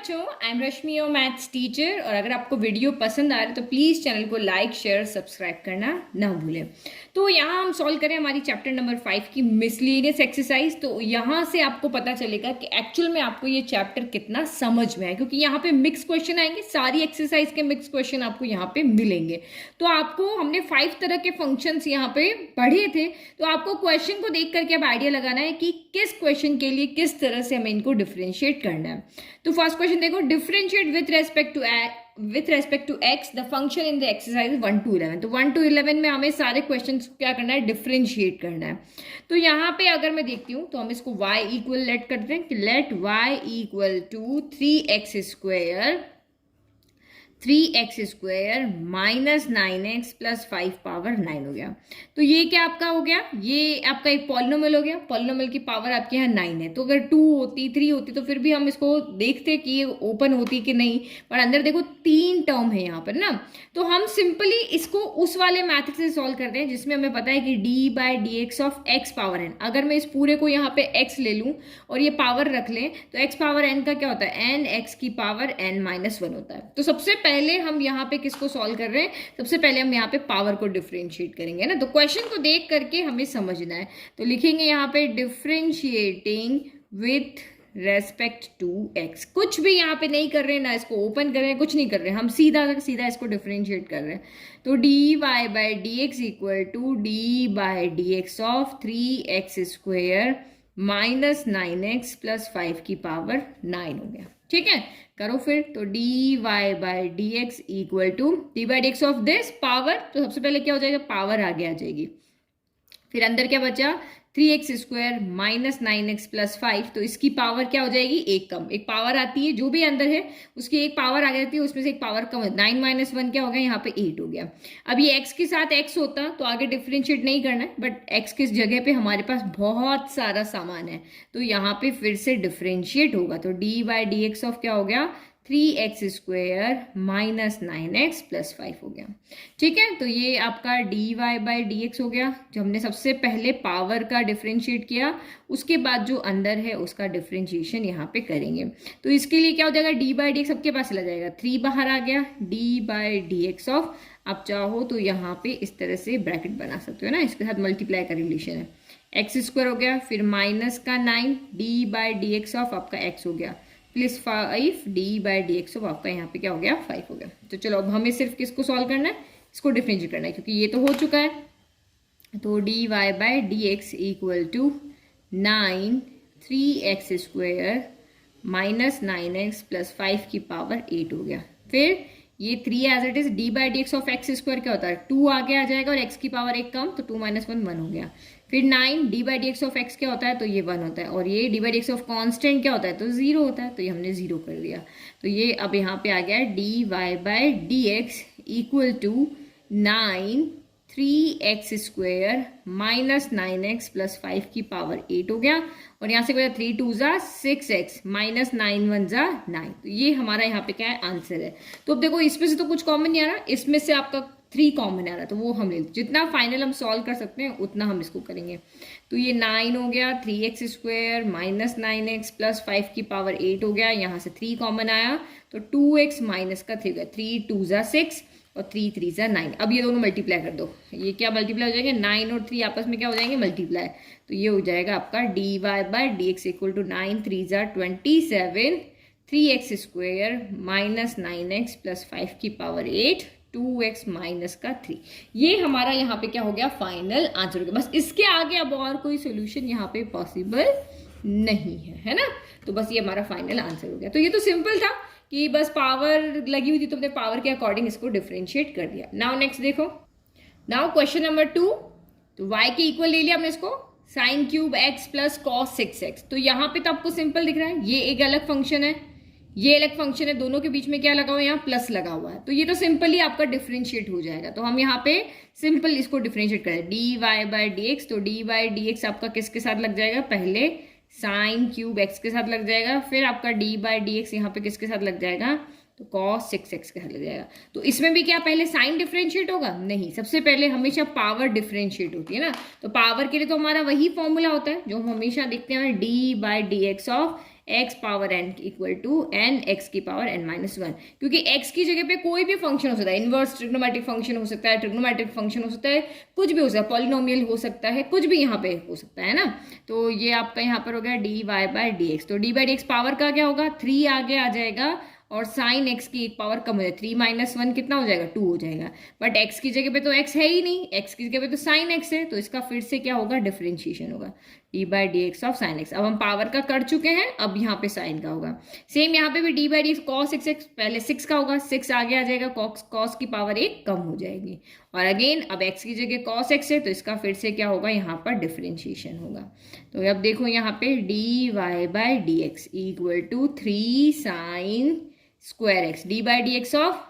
बच्चों, I am Rashmi your maths teacher. और अगर आपको वीडियो पसंद आ रहा है तो प्लीज़ चैनल को लाइक शेयर सब्सक्राइब करना ना भूलें। तो यहाँ हम सॉल्व करें हमारी चैप्टर नंबर 5 की मिसलेनियस एक्सरसाइज। तो यहाँ से आपको पता चलेगा कि एक्चुअल में आपको ये चैप्टर कितना समझ में है, क्योंकि यहाँ पे मिक्स क्वेश्चन आएंगे, सारी एक्सरसाइज के मिक्स क्वेश्चन आपको यहाँ पे मिलेंगे। तो आपको हमने 5 तरह के फंक्शंस यहाँ पे पढ़े थे, तो आपको क्वेश्चन को देख करके अब आइडिया लगाना है कि किस क्वेश्चन के लिए किस तरह से हमें इनको डिफरेंशिएट करना है। तो फर्स्ट क्वेश्चन देखो, differentiate with respect to x the function in the exercise 1 to 11। तो 1 to 11 में हमें सारे क्वेश्चन क्या करना है, डिफरेंशिएट करना है। तो यहाँ पे अगर मैं देखती हूँ तो हम इसको y इक्वल लेट करते हैं कि let y equal to 3x minus 9x plus 5 power 9 हो गया। तो ये क्या आपका हो गया, ये आपका एक पॉलिनोमियल हो गया। पॉलिनोमियल की पावर आपके यहाँ 9 है, तो अगर 2 होती 3 होती तो फिर भी हम इसको देखते कि ये ओपन होती कि नहीं, पर अंदर देखो 3 टर्म है यहाँ पर ना। तो हम सिंपली इसको उस वाले मैथड से सॉल्व करते हैं जिसमें हमें पता है कि d/dx of x power n। अगर मैं इस पूरे को यहाँ पे x ले लूँ और ये पावर रख लें तो x पावर n का क्या होता है, n x की पावर n-1 होता है। तो सबसे पहले हम यहाँ पे किसको सॉल्व कर रहे हैं, सबसे पहले हम यहाँ पे पावर को डिफरेंशिएट करेंगे ना। तो क्वेश्चन को देख करके हमें समझना है, तो लिखेंगे यहाँ पे differentiating with respect to x. कुछ भी यहाँ पे नहीं कर रहे हैं, ना इसको ओपन कर रहे हैं, कुछ नहीं कर रहे हैं, हम सीधा सीधा इसको डिफरेंशिएट कर रहे हैं। तो dy/dx equal to d/dx of 3x² minus 9x plus 5 की पावर 9 हो गया। ठीक है, करो फिर। तो dy/dx equal to d/dx of this power, तो सबसे पहले क्या हो जाएगा, पावर आगे आ जाएगी। फिर अंदर क्या बचा, 3x² माइनस 9x प्लस 5। तो इसकी पावर क्या हो जाएगी, एक कम। एक पावर आती है, जो भी अंदर है उसकी एक पावर आ जाती है, उसमें से एक पावर कम है। 9 - 1 क्या हो गया, यहाँ पे 8 हो गया। अब ये x के साथ x होता तो आगे डिफरेंशिएट नहीं करना है, बट x किस जगह पे हमारे पास बहुत सारा सामान है, तो यहाँ पे फिर से डिफरेंशिएट होगा। तो d/dx ऑफ क्या हो गया, 3x² माइनस 9x प्लस 5 हो गया। ठीक है, तो ये आपका dy/dx हो गया, जो हमने सबसे पहले पावर का डिफरेंशिएट किया, उसके बाद जो अंदर है उसका डिफरेंशिएशन यहाँ पे करेंगे। तो इसके लिए क्या हो जाएगा, dy/dx सबके पास चला जाएगा, 3 बाहर आ गया, d/dx ऑफ, आप चाहो तो यहाँ पे इस तरह से ब्रैकेट बना सकते हो ना, इसके साथ मल्टीप्लाई का रिलेशन है। x² हो गया, फिर माइनस का 9, d/dx ऑफ आपका x हो गया, प्लस 5 d/dx ऑफ आपका यहाँ पे क्या हो गया, 5 हो गया। तो चलो अब हमें सिर्फ किसको सॉल्व करना है, इसको डिफरेंशिएट करना है, क्योंकि ये तो हो चुका है। तो dy/dx equal to 9 3x² minus 9x plus 5 की पावर 8 हो गया। फिर ये 3 as it is, d/dx of x² क्या होता है, 2 आगे आ जाएगा और x की पावर 1 कम, तो 2 - 1 1 हो गया। फिर 9 d/dx ऑफ x क्या होता है, तो ये 1 होता है, और ये d/dx ऑफ कांस्टेंट क्या होता है, तो 0 होता है, तो ये हमने 0 कर दिया। तो ये अब यहाँ पे आ गया dy/dx equal to 9 3x² minus 9x plus 5 की पावर 8 हो गया, और यहाँ से 3 2 ज़ा 6x माइनस 9 1 ज़ा 9। तो ये हमारा यहाँ पे क्या है, आंसर है। तो अब देखो इसमें से तो कुछ कॉमन नहीं आ रहा, इसमें से आपका 3 कॉमन आ रहा, तो वो हम ले, जितना फाइनल हम सॉल्व कर सकते हैं उतना हम इसको करेंगे। तो ये 9 हो गया, 3x² माइनस 9x प्लस 5 की पावर 8 हो गया, यहाँ से 3 कॉमन आया, तो 2x माइनस का 3 हो गया, 3 2 ज़ा 6 और 3 3 ज़ा 9। अब ये दोनों मल्टीप्लाई कर दो, ये क्या मल्टीप्लाई हो जाएंगे, 9 और 3 आपस में क्या हो जाएंगे, मल्टीप्लाई। तो ये हो जाएगा आपका dy/dx इक्वल टू 9 3 ज़ा 27 3x² माइनस 9x प्लस 5 की पावर 8 2x माइनस का 3। ये हमारा यहाँ पे क्या हो गया, फाइनल आंसर हो गया। बस इसके आगे अब और कोई सोल्यूशन यहाँ पे पॉसिबल नहीं है ना। तो बस ये हमारा फाइनल आंसर हो गया। तो ये तो सिंपल था कि बस पावर लगी हुई थी तो हमने पावर के अकॉर्डिंग इसको डिफरेंशिएट कर दिया। नाउ नेक्स्ट देखो, नाउ क्वेश्चन नंबर 2। तो y के इक्वल ले लिया हमने इसको, sin³ x plus cos 6x। तो यहाँ पे तो आपको सिंपल दिख रहा है, ये एक अलग फंक्शन है, ये अलग फंक्शन है, दोनों के बीच में क्या लगा हुआ है, यहाँ प्लस लगा हुआ है। तो ये तो सिंपली आपका डिफरेंशिएट हो जाएगा। तो हम यहाँ पे सिंपल इसको डिफरेंशिएट करें, dy/dx। तो dy/dx आपका किसके साथ लग जाएगा, पहले sin³ x के साथ लग जाएगा, फिर आपका d/dx यहाँ पे किसके साथ लग जाएगा, तो cos 6x के साथ लग जाएगा। तो इसमें भी क्या पहले साइन डिफरेंशिएट होगा, नहीं, सबसे पहले हमेशा पावर डिफरेंशिएट होती है ना। तो पावर के लिए तो हमारा वही फॉर्मूला होता है जो हम हमेशा देखते हैं, d/dx of x power n equal to n x की पावर n माइनस 1, क्योंकि x की जगह पे कोई भी फंक्शन हो सकता है, इनवर्स ट्रिग्नोमेट्रिक फंक्शन हो सकता है, ट्रिग्नोमेट्रिक फंक्शन हो सकता है, कुछ भी हो सकता है, पॉलिनोमियल हो सकता है, कुछ भी यहाँ पे हो सकता है ना। तो ये आपका यहाँ पर हो गया dy बाय dx। तो dy by d x power का क्या होगा, 3 आगे आ जाएगा और साइन x की एक पावर कम हो जाएगी, 3 माइनस 1 कितना हो जाएगा, 2 हो जाएगा। बट x की जगह पे तो x है ही नहीं, x की जगह पे तो साइन x है, तो इसका फिर से क्या होगा, डिफरेंशिएशन होगा, d by d x of sine x. अब हम पावर का कर चुके हैं, अब यहाँ पे साइन का होगा। सेम यहाँ पे भी D by D cos x x, पहले 6 का होगा, 6 आगे आ जाएगा, कॉस की पावर 1 कम हो जाएगी। और अगेन अब x की जगह कॉस एक्स है, तो इसका फिर से क्या होगा, यहाँ पर डिफरेंशिएशन होगा। तो अब देखो यहाँ पे d y by d x equal to 3 sine square x, d by d x of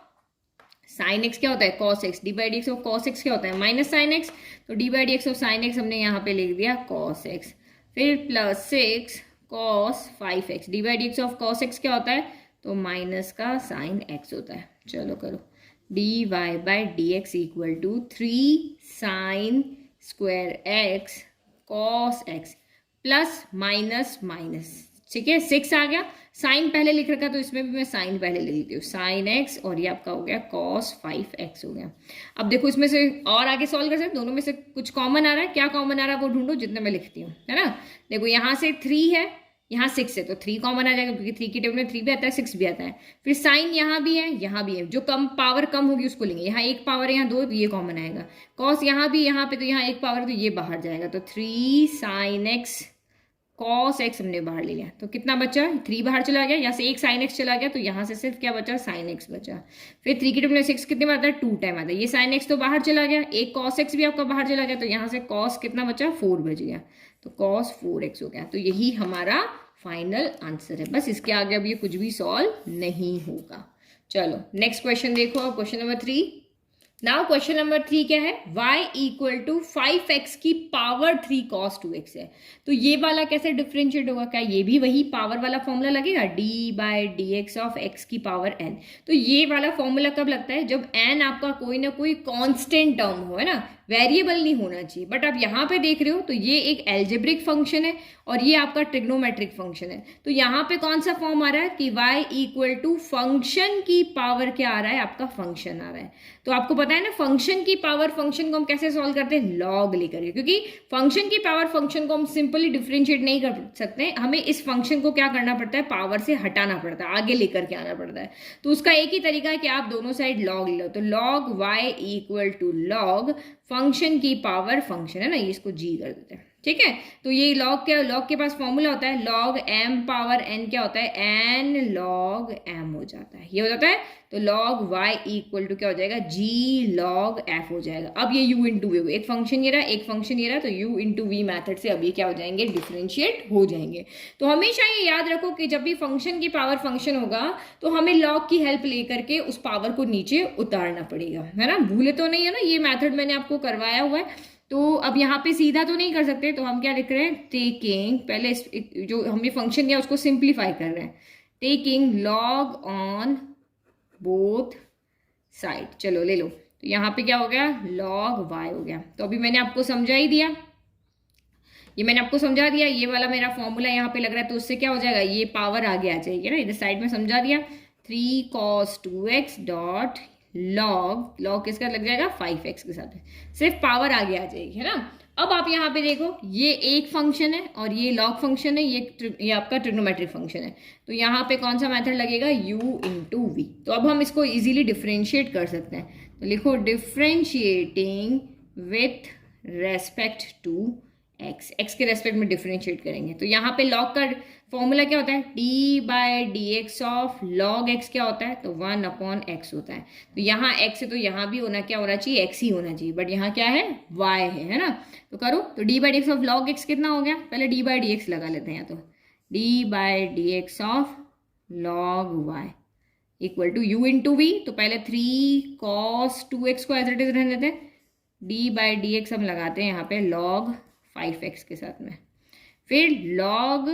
sine x क्या होता है, cos x, d by d x of cos x क्या होता है, माइनस साइन एक्स। तो d by d x of sine x हमने यहाँ पे लिख दिया कॉस एक्स, फिर plus 6 cos 5 x, d by d x of cos x क्या होता है, तो माइनस का साइन एक्स होता है। चलो करो, d y by d x equal to 3 sine square x cos x plus minus minus, ठीक है, 6 आ गया, साइन पहले लिख रखा तो इसमें भी मैं साइन पहले लिख लेती हूँ, साइन एक्स, और ये आपका हो गया कॉस 5x हो गया। अब देखो इसमें से और आगे सॉल्व कर सकते, दोनों में से कुछ कॉमन आ रहा है, क्या कॉमन आ रहा है वो ढूंढो, जितने मैं लिखती हूँ, है ना। देखो यहाँ से 3 है, यहाँ 6 है, तो 3 कॉमन आ जाएगा, क्योंकि 3 की टेबल में 3 भी आता है, 6 भी आता है। फिर साइन यहाँ भी है, यहाँ भी है, जो कम पावर कम होगी उसको लेंगे, यहाँ 1 पावर है, यहाँ 2, तो ये कॉमन आएगा। कॉस यहाँ भी, यहाँ पे तो यहाँ 1 पावर, तो ये बाहर जाएगा, तो 3 साइन एक्स कॉस एक्स हमने बाहर ले लिया, तो कितना बचा, 3 बाहर चला गया, यहाँ से 1 साइन एक्स चला गया, तो यहाँ से सिर्फ क्या बचा, साइन एक्स बचा। फिर 3 की टेबल में 6 कितने में आता है, 2 टाइम आता है, ये साइन एक्स तो बाहर चला गया, एक कॉस एक्स भी आपका बाहर चला गया, तो यहाँ से कॉस कितना बचा, 4 बच गया, तो कॉस 4x हो गया। तो यही हमारा फाइनल आंसर है, बस इसके आगे अब ये कुछ भी सॉल्व नहीं होगा। चलो नेक्स्ट क्वेश्चन देखो, question number 3। Now question number 3 क्या है, y इक्वल टू 5x की पावर 3 cos 2x है। तो ये वाला कैसे डिफरेंशिएट होगा, क्या ये भी वही पावर वाला फॉर्मूला लगेगा, d by d x of x की पावर n। तो ये वाला फॉर्मूला कब लगता है, जब n आपका कोई ना कोई कांस्टेंट टर्म हो, है ना, वेरिएबल नहीं होना चाहिए। बट आप यहाँ पे देख रहे हो तो ये एक एल्जेब्रिक फंक्शन है और ये आपका ट्रिग्नोमेट्रिक फंक्शन है। तो यहाँ पे कौन सा फॉर्म आ रहा है कि y इक्वल टू फंक्शन की पावर क्या आ रहा है, आपका फंक्शन आ रहा है। तो आपको पता है ना, फंक्शन की पावर फंक्शन को हम कैसे सॉल्व करते हैं, लॉग लेकर के, क्योंकि फंक्शन की पावर फंक्शन को हम सिंपली डिफरेंशिएट नहीं कर सकते, हमें इस फंक्शन को क्या करना पड़ता है, पावर से हटाना पड़ता है, आगे लेकर के आना पड़ता है। तो उसका एक ही तरीका है कि आप दोनों साइड लॉग ले लो, तो log y equal to log function की पावर फंक्शन है ना, ये इसको g कर देते हैं, ठीक है। तो ये लॉग के पास फॉर्मूला होता है लॉग m पावर n क्या होता है, n लॉग m हो जाता है, ये हो जाता है। तो लॉग y इक्वल टू क्या हो जाएगा, g लॉग f हो जाएगा। अब ये u इंटू v, एक फंक्शन ये रहा, एक फंक्शन ये रहा, तो u इंटू v मैथड से अब ये क्या हो जाएंगे, डिफरेंशिएट हो जाएंगे। तो हमेशा ये याद रखो कि जब भी फंक्शन की पावर फंक्शन होगा तो हमें लॉग की हेल्प लेकर के उस पावर को नीचे उतारना पड़ेगा, है ना, भूले तो नहीं है ना, ये मैथड मैंने आपको करवाया हुआ है। तो अब यहाँ पे सीधा तो नहीं कर सकते, तो हम क्या लिख रहे हैं, टेकिंग, पहले जो हमने फंक्शन दिया उसको सिंप्लीफाई कर रहे हैं, taking log on both side. चलो ले लो, तो यहाँ पे क्या हो गया, लॉग y हो गया। तो अभी मैंने आपको समझा ही दिया, ये मैंने आपको समझा दिया, ये वाला मेरा फॉर्मूला यहाँ पे लग रहा है, तो उससे क्या हो जाएगा, ये पावर आगे आ जाएगी ना, इधर साइड में समझा दिया, 3 cos 2x डॉट लॉग किसका लग जाएगा, 5x के साथ, सिर्फ पावर आगे आ जाएगी, है ना। अब आप यहाँ पे देखो, ये एक फंक्शन है और ये लॉग फंक्शन है, ये आपका ट्रिग्नोमेट्रिक फंक्शन है। तो यहाँ पे कौन सा मेथड लगेगा, u इंटू वी। तो अब हम इसको इजीली डिफरेंशिएट कर सकते हैं, तो लिखो differentiating with respect to x के रेस्पेक्ट में डिफरेंशिएट करेंगे। तो यहाँ पे लॉग का फॉर्मूला क्या होता है, d by d x of log x क्या होता है, तो 1 अपॉन x होता है। तो यहाँ x है तो यहाँ भी होना क्या होना चाहिए, x ही होना चाहिए, बट यहाँ क्या है, y है ना। तो करो, तो d by d x of log x कितना हो गया, पहले d बाई डी एक्स लगा लेते हैं, तो d by d x of log y equal to u into v. तो पहले 3 cos 2x को एज इट इज रहने देते हैं, d बाई डी एक्स हम लगाते हैं यहाँ पे लॉग 5x के साथ में, फिर लॉग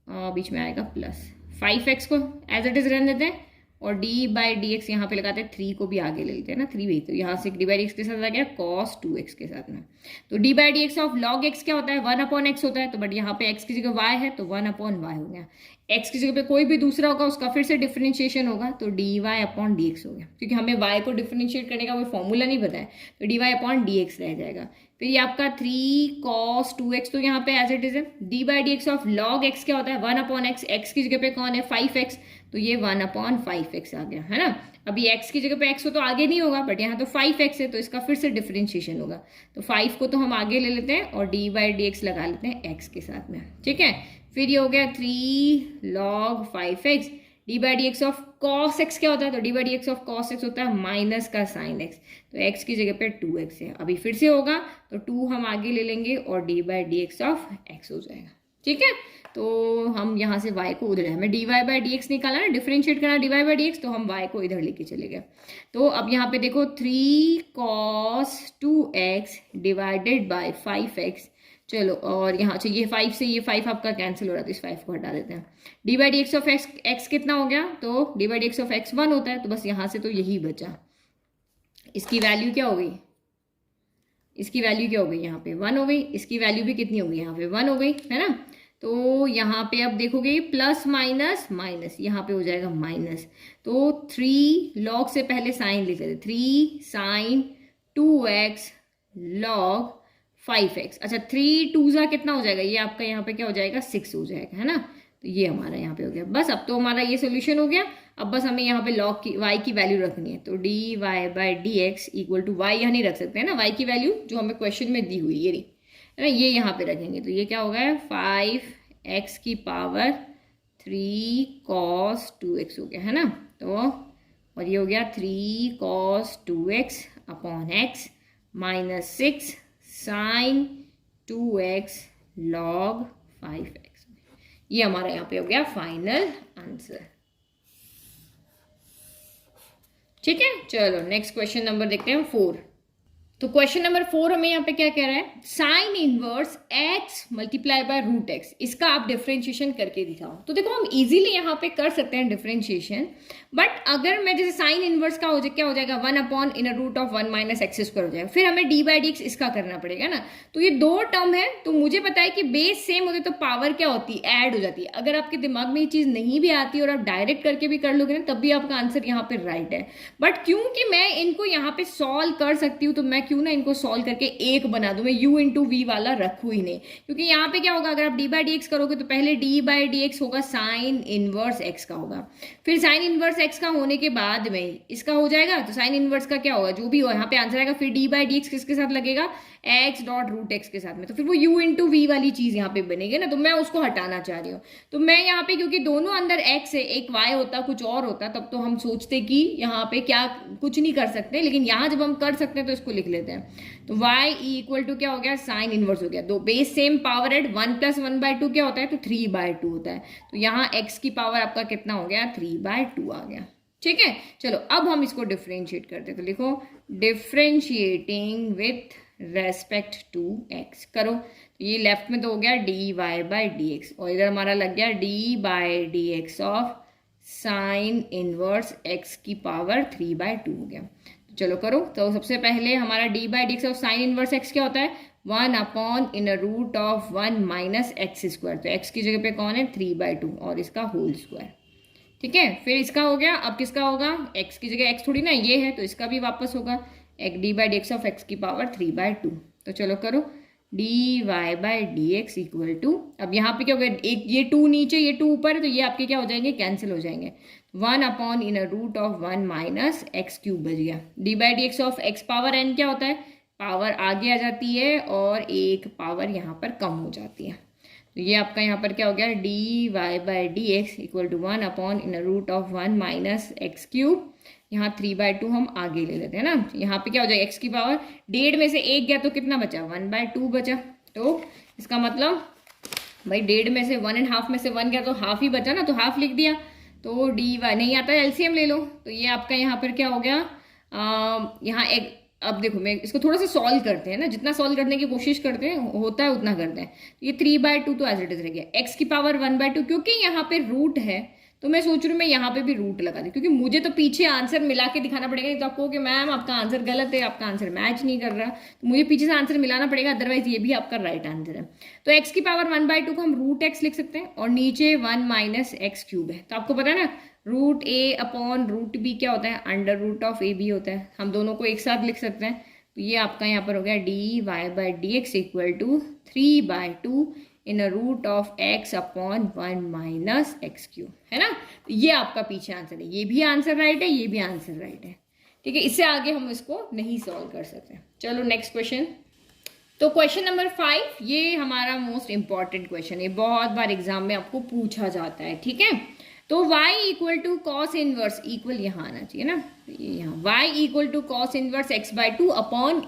बीच में आएगा प्लस 5x को एज इट इज रहने देते हैं, और डी बाई डी एक्स यहाँ पे लगाते हैं, 3 को भी आगे ले लेते हैं ना, 3 भी, तो यहाँ से डी बाई डी एक्स के साथ आ गया कॉस 2x के साथ में। तो d by d x of log x क्या होता है, 1/x होता है, तो बट यहाँ पे एक्स की जगह y है तो 1/y हो गया। एक्स की जगह पे कोई भी दूसरा होगा उसका फिर से डिफरेंशिएशन होगा, तो d y upon d x हो गया, क्योंकि हमें y को डिफरेंशिएट करने का कोई फॉर्मूला नहीं पता है, तो d y upon d x रह जाएगा। फिर ये आपका 3 cos 2x, तो यहाँ पे एज इट इज है। D by d x of log x क्या होता है, 1/x, एक्स की जगह पे कौन है 5x, तो ये 1/5x आ गया है ना। अभी x की जगह पे x हो तो आगे नहीं होगा, बट यहाँ तो 5x है तो इसका फिर से डिफरेंशिएशन होगा, तो 5 को तो हम आगे ले लेते हैं और डी बाई डी एक्स लगा लेते हैं x के साथ में, ठीक है। फिर ये हो गया 3 log 5x, D by d x of cos x क्या होता है, तो d by d x of cos x होता है माइनस का साइन एक्स, तो x की जगह पे 2x है। अभी फिर से होगा तो 2 हम आगे ले लेंगे और D by d x of x हो जाएगा, ठीक है। तो हम यहाँ से y को उधर, हमें d y by d x निकाला ना, डिफरेंशिएट करना d y by d x, तो हम y को इधर लेके चले गए। तो अब यहाँ पे देखो 3 cos 2x divided by 5x, चलो, और यहाँ से ये 5 से ये 5 आपका कैंसिल हो रहा है, तो इस 5 को हटा देते हैं। D by d x of x कितना हो गया, तो d by d x of x 1 होता है, तो बस यहाँ से तो यही बचा। इसकी वैल्यू क्या हो गई, इसकी वैल्यू क्या हो गई, यहाँ पे 1 हो गई, इसकी वैल्यू भी कितनी हो गई, यहाँ पे 1 हो गई, है ना। तो यहाँ पे अब देखोगे प्लस माइनस माइनस, यहाँ पे हो जाएगा माइनस, तो 3 लॉग से पहले साइन लिख लेते, 3 साइन 2x लॉग 5x। अच्छा 3 2 कितना हो जाएगा, ये आपका यहाँ पे क्या हो जाएगा 6 हो जाएगा, है ना। तो ये हमारा यहाँ पे हो गया, बस अब तो हमारा ये सोल्यूशन हो गया। अब बस हमें यहाँ पे लॉग की y की वैल्यू रखनी है, तो d y by d x equal to y यहाँ नहीं रख सकते हैं ना, y की वैल्यू जो हमें क्वेश्चन में दी हुई ये रही है ना, ये यहाँ पे रखेंगे, तो ये क्या होगा 5x की पावर 3 cos 2x हो गया, है ना। तो और ये हो गया 3 cos 2x upon x minus 6 sine 2x log 5x, ये हमारा यहाँ पे हो गया फाइनल आंसर, ठीक है। चलो नेक्स्ट क्वेश्चन नंबर देखते हैं 4। तो क्वेश्चन नंबर 4 हमें यहाँ पे क्या कह रहा है, sine inverse x multiply by root x, इसका आप डिफरेंशिएशन करके दिखाओ। तो देखो हम इजीली यहाँ पे कर सकते हैं डिफरेंशिएशन, बट अगर मैं जैसे साइन इनवर्स का हो जाए क्या हो जाएगा 1 inner root of 1 minus x square हो जाएगा, फिर हमें डी बाई डी एक्स इसका करना पड़ेगा ना। तो ये 2 टर्म है, तो मुझे पता है कि बेस सेम होते तो पावर क्या होती है, ऐड हो जाती है। अगर आपके दिमाग में ये चीज नहीं भी आती और आप डायरेक्ट करके भी कर लोगे ना, तब भी आपका आंसर यहाँ पे राइट है। बट क्योंकि मैं इनको यहाँ पे सॉल्व कर सकती हूँ, तो मैं क्यों ना इनको सॉल्व करके एक बना दूं, मैं u इंटू वी वाला रखूं ही नहीं, क्योंकि यहाँ पे क्या होगा अगर आप डी बाई डी एक्स करोगे तो पहले डी बाई डी एक्स होगा साइन इनवर्स एक्स का होगा, फिर साइन इनवर्स एक्स का होने के बाद में इसका हो जाएगा, तो साइन इनवर्स का क्या होगा जो भी हो यहाँ पे आंसर आएगा, फिर डी बाई डी एक्स किसके साथ लगेगा एक्स डॉट रूट एक्स के साथ में, तो फिर वो u इंटू वी वाली चीज यहाँ पे बनेगी ना, तो मैं उसको हटाना चाह रही हूँ। तो मैं यहाँ पे क्योंकि दोनों अंदर x है, एक y होता कुछ और होता, तब तो हम सोचते कि यहाँ पे क्या कुछ नहीं कर सकते, लेकिन यहाँ जब हम कर सकते हैं तो इसको लिख लेते हैं। तो y इक्वल टू क्या हो गया साइन इनवर्स हो गया, दो बेस सेम पावर एड 1 + 1/2 क्या होता है, तो 3/2 होता है, तो यहाँ x की पावर आपका कितना हो गया 3/2 आ गया, ठीक है। चलो अब हम इसको डिफ्रेंशिएट करते हैं, तो लिखो differentiating with respect to x करो, तो ये लेफ्ट में तो हो गया d y by d x, और इधर हमारा लग गया d by d x of sine inverse x की पावर 3/2 हो गया। तो चलो करो, तो सबसे पहले हमारा d by d x of sine inverse x क्या होता है 1 inner root of 1 minus x square, तो x की जगह पे कौन है 3/2 और इसका होल स्क्वायर, ठीक है। फिर इसका हो गया, अब किसका होगा x की जगह x थोड़ी ना ये है, तो इसका भी वापस होगा d by d x of x की पावर 3/2। तो चलो करो d y by d x equal to, अब यहाँ पे क्या हो गया एक ये 2 नीचे ये 2 ऊपर है, तो ये आपके क्या हो जाएंगे कैंसिल हो जाएंगे, 1 inner root of 1 minus x cube बच गया। D by d x of x power n क्या होता है, पावर आगे आ जाती है और एक पावर यहाँ पर कम हो जाती है, तो ये आपका यहाँ पर क्या हो गया d y by d x equal to 1 inner root of 1 minus x cube, यहाँ 3/2 हम आगे ले लेते हैं ना, यहाँ पे क्या हो जाएगा x की पावर 1.5 में से 1 गया तो कितना बचा 1/2 बचा, तो इसका मतलब भाई 1.5 में से 1.5 में से 1 गया तो हाफ ही बचा ना, तो हाफ लिख दिया, तो डी वाई नहीं आता है एलसीएम ले लो, तो ये आपका यहाँ पर क्या हो गया यहाँ एक, अब देखो मैं इसको थोड़ा सा सॉल्व करते हैं ना, जितना सॉल्व करने की कोशिश करते हैं होता है उतना करते हैं, तो ये 3/2 तो एज इट इज रह गया, x की पावर 1/2 क्योंकि यहाँ पे रूट है तो मैं सोच रही हूँ मैं यहाँ पे भी रूट लगा दूँ, क्योंकि मुझे तो पीछे आंसर मिला के दिखाना पड़ेगा, नहीं तो आपको कि मैम आपका आंसर गलत है, आपका आंसर मैच नहीं कर रहा, तो मुझे पीछे से आंसर मिलाना पड़ेगा, अदरवाइज ये भी आपका राइट आंसर है। तो एक्स की पावर 1/2 को हम रूट एक्स लिख सकते हैं और नीचे 1 माइनस एक्स क्यूब है। तो आपको पता है ना root a upon root b क्या होता है, under root of a b होता है। हम दोनों को एक साथ लिख सकते हैं। तो ये आपका यहाँ पर हो गया d y by d x equal to 3/2 in root of x upon 1 minus x cube, है ना। तो ये आपका पीछे आंसर है, ये भी आंसर राइट है, ये भी आंसर राइट है। ठीक है, इससे आगे हम इसको नहीं सॉल्व कर सकते। चलो नेक्स्ट क्वेश्चन। तो क्वेश्चन नंबर 5, ये हमारा मोस्ट इंपॉर्टेंट क्वेश्चन है, बहुत बार एग्जाम में आपको पूछा जाता है। ठीक है, तो y equal to cos inverse equal यहाँ आना चाहिए ना, ये यहाँ y equal to cos inverse x/2 upon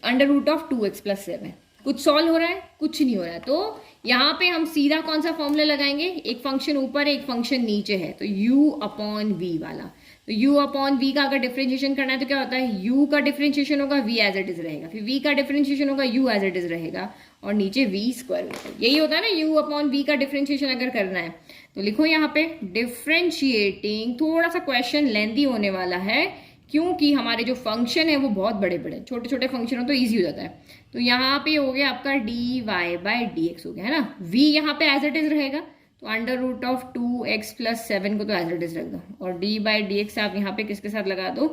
under root of 2x + 7। कुछ सॉल्व हो रहा है, कुछ नहीं हो रहा है। तो यहाँ पे हम सीधा कौन सा फॉर्मूला लगाएंगे, एक फंक्शन ऊपर है एक फंक्शन नीचे है, तो u अपॉन वी वाला। तो u अपॉन वी का अगर डिफरेंशिएशन करना है तो क्या होता है, u का डिफरेंशिएशन होगा v एज इट इज रहेगा, फिर v का डिफरेंशिएशन होगा u एज इट इज रहेगा, और नीचे v² होता है। यही होता है ना, u अपॉन v का डिफरेंशिएशन अगर करना है तो लिखो यहाँ पे डिफरेंशिएटिंग। थोड़ा सा क्वेश्चन लेंथी होने वाला है, क्योंकि हमारे जो फंक्शन है वो बहुत बड़े बड़े, छोटे छोटे फंक्शन हो तो ईजी हो जाता है। तो यहाँ पे हो गया आपका d y by d x हो गया, है ना। v यहाँ पे एज इट इज रहेगा, तो अंडर रूट ऑफ 2x + 7 को तो एज इट इज रख दो, और डी बाई डी एक्स आप यहाँ पे किसके साथ लगा दो,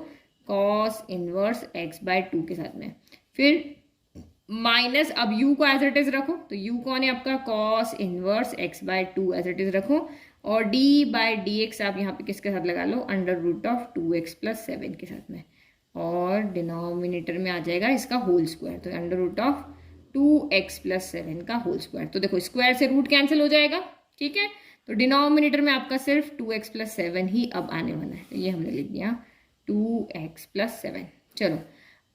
कॉस इनवर्स x/2 के साथ में। फिर माइनस, अब u को एज इट इज रखो, तो u कौन है आपका, cos inverse x/2 as it is रखो, और d बाई डी एक्स आप यहाँ पे किसके साथ लगा लो, अंडर रूट ऑफ 2x + 7 के साथ में, और डिनोमिनेटर में आ जाएगा इसका होल स्क्वायर, तो अंडर रूट ऑफ 2x + 7 का होल स्क्वायर। तो देखो स्क्वायर से रूट कैंसिल हो जाएगा। ठीक है, तो डिनोमिनेटर में आपका सिर्फ 2x + 7 ही अब आने वाला है, तो ये हमने लिख दिया 2x + 7। चलो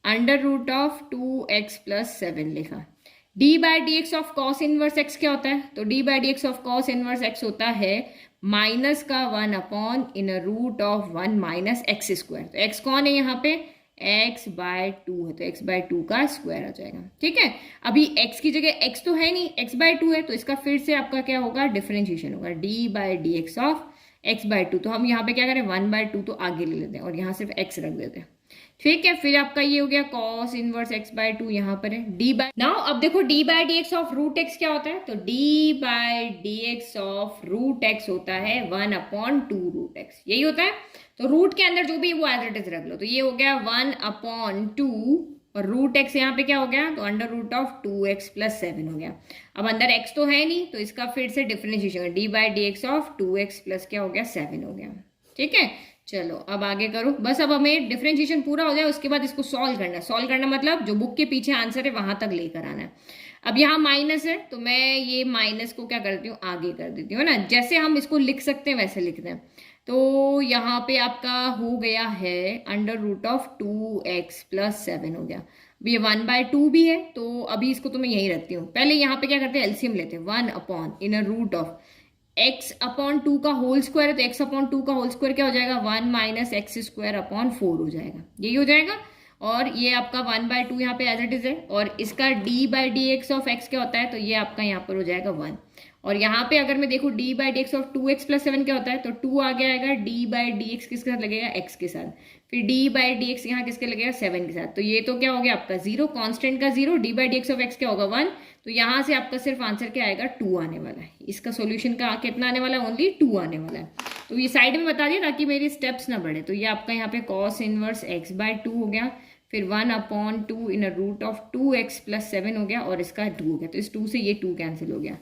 अंडर रूट ऑफ 2x + 7 लिखा। D by d x of cos inverse x क्या होता है, तो d by d x of cos inverse x होता है माइनस का 1 upon in root of 1 minus x²। तो x कौन है यहाँ पे, x/2 है, तो x/2 का स्क्वायर आ जाएगा। ठीक है, अभी x की जगह x तो है नहीं, x/2 है, तो इसका फिर से आपका क्या होगा, डिफरेंशिएशन होगा, d by d x of x/2। तो हम यहाँ पे क्या करें, 1/2 तो आगे ले लेते हैं और यहाँ सिर्फ x रख देते हैं। ठीक है, फिर आपका ये हो गया कॉस इनवर्स x/2 यहाँ पर है, डी बाई नाउ अब देखो d by d x of root x क्या होता है, तो d by d x of root x होता है 1 अपॉन 2 रूट एक्स, यही होता है। तो रूट के अंदर जो भी वो एज इट इज रख लो, तो ये हो गया 1 अपॉन 2, और रूट एक्स यहाँ पे क्या हो गया, तो अंडर रूट ऑफ 2x + 7 हो गया। अब अंदर x तो है नहीं, तो इसका फिर से differentiation, D by d x of 2x + क्या हो गया 7 हो गया। ठीक है, चलो अब आगे करो, बस अब हमें डिफरेंशिएशन पूरा हो जाए उसके बाद इसको सॉल्व करना है। सॉल्व करना मतलब जो बुक के पीछे आंसर है वहां तक लेकर आना है। अब यहाँ माइनस है, तो मैं ये माइनस को क्या करती हूँ, आगे कर देती हूँ ना, जैसे हम इसको लिख सकते हैं वैसे लिखते हैं। तो यहाँ पे आपका हो गया है अंडर रूट ऑफ 2x + 7 हो गया। अब ये 1/2 भी है, तो अभी इसको तो मैं यही रखती हूँ। पहले यहाँ पे क्या करते हैं, एलसीएम लेते हैं, 1 upon in root of x upon 2 का होल स्क्वायर है, तो x अपॉन 2 का होल स्क्वायर क्या हो जाएगा, 1 माइनस x² अपॉन 4 हो जाएगा, यही हो जाएगा। और ये आपका 1/2 यहाँ पे एज इट इज है, और इसका d by d x of x क्या होता है, तो ये आपका यहाँ पर हो जाएगा 1। और यहाँ पे अगर मैं देखूँ d by d x of 2x + 7 क्या होता है, तो 2 आगे आएगा, d बाई डी एक्स किसके साथ लगेगा, x के साथ, फिर d बाई डी एक्स यहाँ किसके लगेगा, 7 के साथ। तो ये तो क्या हो गया आपका 0, कॉन्स्टेंट का 0, d by d x of x क्या होगा 1, तो यहाँ से आपका सिर्फ आंसर क्या आएगा 2 आने वाला है। इसका सोल्यूशन का कितना आने वाला है, ओनली 2 आने वाला है। तो ये साइड में बता दिया ताकि मेरी स्टेप्स ना बढ़े। तो ये आपका यहाँ पे कॉस इनवर्स x/2 हो गया, फिर 1 upon 2 in root of 2x + 7 हो गया, और इसका 2 हो गया, तो इस 2 से ये 2 कैंसिल हो गया,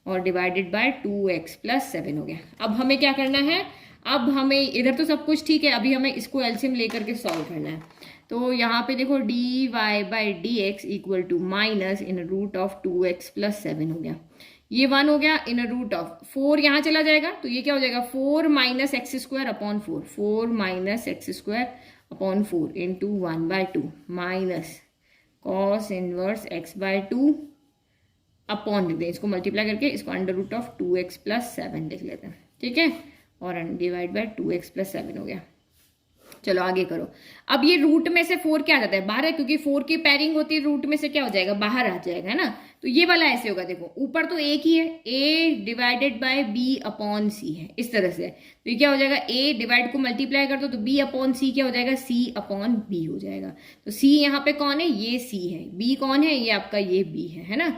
और डिवाइडेड बाय 2x + 7 हो गया। अब हमें क्या करना है, अब हमें इधर तो सब कुछ ठीक है, अभी हमें इसको एलसीएम लेकर के सॉल्व करना है। तो यहाँ पे देखो d y by d x equal to minus in root of 2x + 7 हो गया, ये 1 हो गया, इन रूट ऑफ 4 यहाँ चला जाएगा, तो ये क्या हो जाएगा 4 minus x² upon 4, 4 minus x² upon 4 into 1/2 minus cos inverse x/2 upon लिख दें, इसको मल्टीप्लाई करके इसको अंडर रूट ऑफ 2x + 7 लिख लेते हैं। ठीक है, और डिवाइड बाय 2x + 7 हो गया। चलो आगे करो। अब ये रूट में से 4 क्या आ जाता है, बाहर है, क्योंकि 4 की पेयरिंग होती है, रूट में से क्या हो जाएगा, बाहर आ जाएगा, है ना। तो ये वाला ऐसे होगा, देखो ऊपर तो एक ही है, a divided by b upon c है, इस तरह से। तो ये क्या हो जाएगा, a डिवाइड को मल्टीप्लाई कर दो तो b अपॉन c क्या हो जाएगा, c अपॉन b हो जाएगा। तो c यहाँ पे कौन है, ये c है, b कौन है, ये आपका ये b है ना।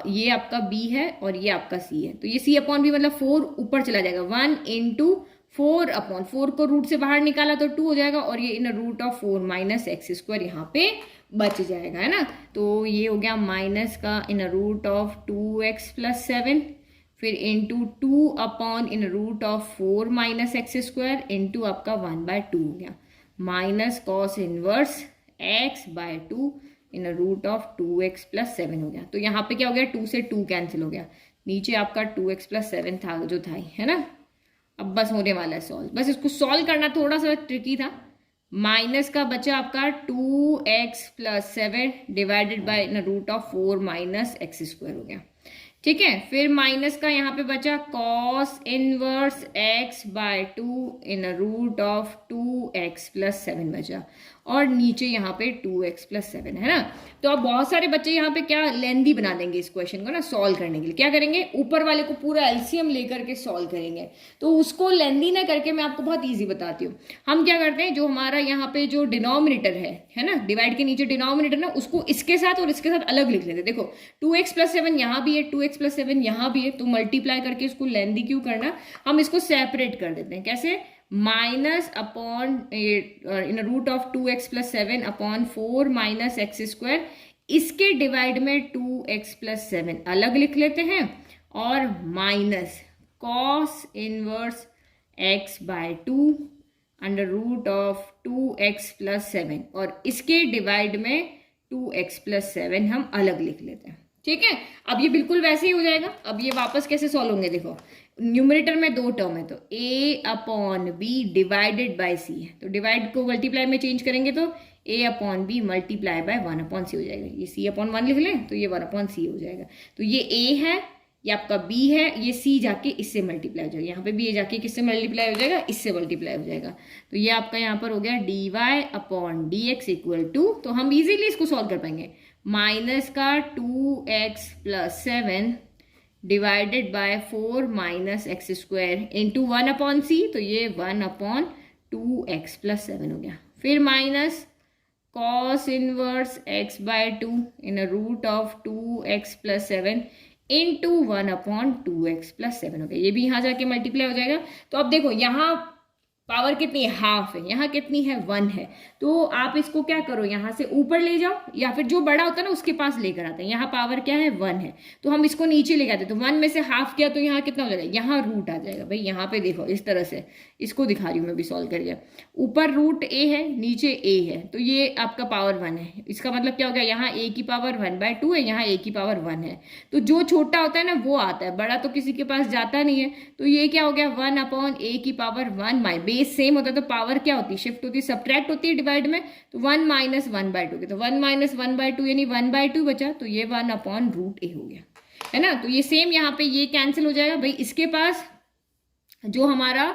ये आपका b है और ये आपका c है। तो ये c अपॉन b मतलब 4 ऊपर चला जाएगा, 1 इंटू 4 अपॉन 4 को रूट से बाहर निकाला तो 2 हो जाएगा, और ये in root of 4 minus x square यहाँ पे बच जाएगा, है ना। तो ये हो गया माइनस का इन रूट ऑफ 2x प्लस 7, फिर into 2 upon in root of 4 minus x square into आपका 1/2 हो गया, minus cos inverse x by 2 in root of 2x plus 7 हो गया। तो यहाँ पे क्या हो गया, 2 से 2 कैंसिल हो गया, नीचे आपका 2x प्लस 7 था जो था, है ना। अब बस होने वाला है सॉल्व, बस इसको सॉल्व करना थोड़ा सा ट्रिकी था। माइनस का बचा आपका 2x plus 7 divided by root of 4 minus x square हो गया, ठीक है। फिर माइनस का यहाँ पे बचा cos inverse x by 2 in root of 2x plus 7 बचा, और नीचे यहाँ पे 2x प्लस 7 है ना। तो अब बहुत सारे बच्चे यहाँ पे क्या लेंदी बना देंगे इस क्वेश्चन को ना सॉल्व करने के लिए, क्या करेंगे, ऊपर वाले को पूरा एलसीएम लेकर के सॉल्व करेंगे। तो उसको लेंदी ना करके मैं आपको बहुत ईजी बताती हूँ। हम क्या करते हैं, जो हमारा यहाँ पे जो डिनोमिनेटर है ना, डिवाइड के नीचे डिनोमिनेटर ना, उसको इसके साथ और इसके साथ अलग लिख लेते हैं। देखो 2x प्लस 7 यहाँ भी है, 2x प्लस 7 यहाँ भी है, तो मल्टीप्लाई करके इसको लेंदी क्यों करना, हम इसको सेपरेट कर देते हैं। कैसे, minus upon in root of 2x plus 7 upon 4 minus x square, इसके डिवाइड में 2x प्लस 7 अलग लिख लेते हैं, और minus cos inverse x by 2 under root of 2x plus 7, और इसके डिवाइड में 2x प्लस 7 हम अलग लिख लेते हैं, ठीक है। अब ये बिल्कुल वैसे ही हो जाएगा। अब ये वापस कैसे सॉल्व होंगे, देखो न्यूमरेटर में 2 टर्म है, तो a upon B divided by C है, तो डिवाइड को मल्टीप्लाई में चेंज करेंगे तो a upon B multiply by 1 upon C हो जाएगा। ये c अपॉन 1 लिख लें तो ये 1 अपॉन सी हो जाएगा। तो ये a है, ये आपका b है, ये c जाके इससे मल्टीप्लाई हो जाएगा, यहाँ पे भी a जाके किससे मल्टीप्लाई हो जाएगा, इससे मल्टीप्लाई हो जाएगा। तो ये आपका यहाँ पर हो गया dy upon dx equal to, तो हम इजीली इसको सॉल्व कर पाएंगे, माइनस का 2x plus 7 divided by 4 minus x square into 1 upon C, तो ये 1 अपॉन 2x प्लस 7 हो गया। फिर minus cos inverse x by 2 in root of 2x plus 7 into 1 upon 2x plus 7 हो गया, ये भी यहाँ जाके मल्टीप्लाई हो जाएगा। तो अब देखो यहाँ पावर कितनी है, हाफ है, यहाँ कितनी है, 1 है। तो आप इसको क्या करो, यहाँ से ऊपर ले जाओ, या फिर जो बड़ा होता है ना उसके पास लेकर आते हैं। यहाँ पावर क्या है, 1 है, तो हम इसको नीचे लेके आते हैं। तो 1 में से हाफ किया तो यहाँ कितना हो जाएगा, यहाँ रूट आ जाएगा। भाई यहाँ पे देखो इस तरह से, इसको दिखा रही हूँ मैं भी सॉल्व करके। ऊपर रूट a है, नीचे a है, तो ये आपका पावर 1 है। इसका मतलब क्या हो गया, यहाँ a की पावर 1/2 है, यहाँ a की पावर 1 है। तो जो छोटा होता है ना वो आता है, बड़ा तो किसी के पास जाता नहीं है। तो ये क्या हो गया, 1 अपॉन a की पावर 1 बेस सेम होता है तो पावर क्या होती है, शिफ्ट होती है, सब्ट्रैक्ट होती है डिवाइड में। तो 1 माइनस 1/2 के, तो 1 माइनस 1/2 यानी 1/2 बचा, तो ये 1 अपॉन रूट a हो गया, है ना। तो ये सेम यहाँ पे ये कैंसिल हो जाएगा। भाई इसके पास जो हमारा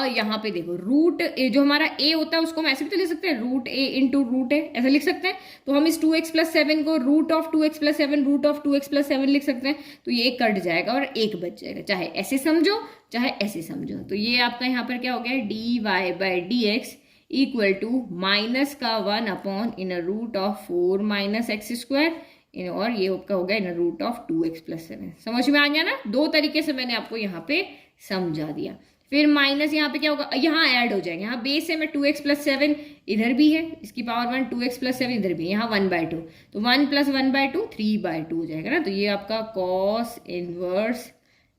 यहाँ पे देखो रूट ए, जो हमारा a होता है उसको हम ऐसे भी तो लिख सकते हैं, root a into root a, ऐसा लिख सकते हैं। तो हम इस 2x प्लस 7 को root of 2x plus 7 root of 2x plus 7 लिख सकते हैं। तो ये कट जाएगा और एक बच जाएगा, चाहे ऐसे समझो चाहे ऐसे समझो। तो ये आपका यहाँ पर क्या हो गया, dy by dx equal to minus का 1 upon in root of 4 minus x square, और ये आपका हो गया इन रूट ऑफ 2x प्लस 7। समझ में आ गया ना, दो तरीके से मैंने आपको यहाँ पे समझा दिया। फिर माइनस यहाँ पे क्या होगा, यहाँ ऐड हो जाएंगे, यहाँ बेस है में 2x प्लस 7 इधर भी है, इसकी पावर 1, 2x प्लस 7 इधर भी है, यहाँ 1/2, तो 1 प्लस 1/2 3/2 हो जाएगा ना। तो ये आपका कॉस इनवर्स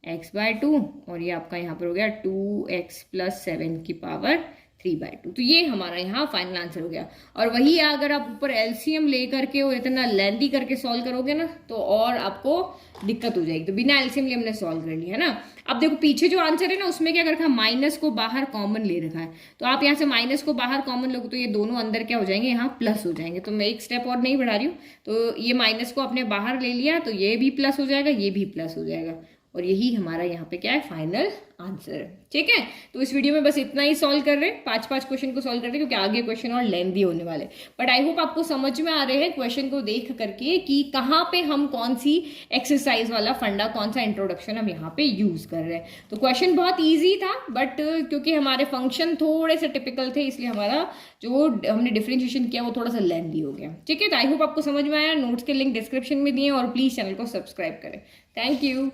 x/2, और ये आपका यहाँ पर हो गया 2x प्लस 7 की पावर 3/2। तो ये हमारा यहाँ फाइनल आंसर हो गया। और वही अगर आप ऊपर एलसीएम लेकर के और इतना लेंथी करके सॉल्व करोगे ना तो और आपको दिक्कत हो जाएगी। तो बिना एलसीएम लिए हमने सॉल्व कर लिया, है ना। अब देखो पीछे जो आंसर है ना उसमें क्या कर रखा है, माइनस को बाहर कॉमन ले रखा है। तो आप यहाँ से माइनस को बाहर कॉमन लोगे तो ये दोनों अंदर क्या हो जाएंगे, यहाँ प्लस हो जाएंगे। तो मैं एक स्टेप और नहीं बढ़ा रही हूँ, तो ये माइनस को अपने बाहर ले लिया तो ये भी प्लस हो जाएगा, ये भी प्लस हो जाएगा, और यही हमारा यहाँ पे क्या है, फाइनल आंसर है। ठीक है, तो इस वीडियो में बस इतना ही सॉल्व कर रहे हैं, 5-5 क्वेश्चन को सॉल्व कर रहे हैं, क्योंकि आगे क्वेश्चन और लेंथी होने वाले। बट आई होप आपको समझ में आ रहे हैं क्वेश्चन को देख करके कि कहाँ पे हम कौन सी एक्सरसाइज वाला फंडा, कौन सा इंट्रोडक्शन हम यहाँ पे यूज कर रहे हैं। तो क्वेश्चन बहुत ईजी था, बट क्योंकि हमारे फंक्शन थोड़े से टिपिकल थे, इसलिए हमारा जो हमने डिफरेंशिएशन किया वो थोड़ा सा लेंथी हो गया। ठीक है, तो आई होप आपको समझ में आया। नोट्स के लिंक डिस्क्रिप्शन में दिए, और प्लीज चैनल को सब्सक्राइब करें। Thank you.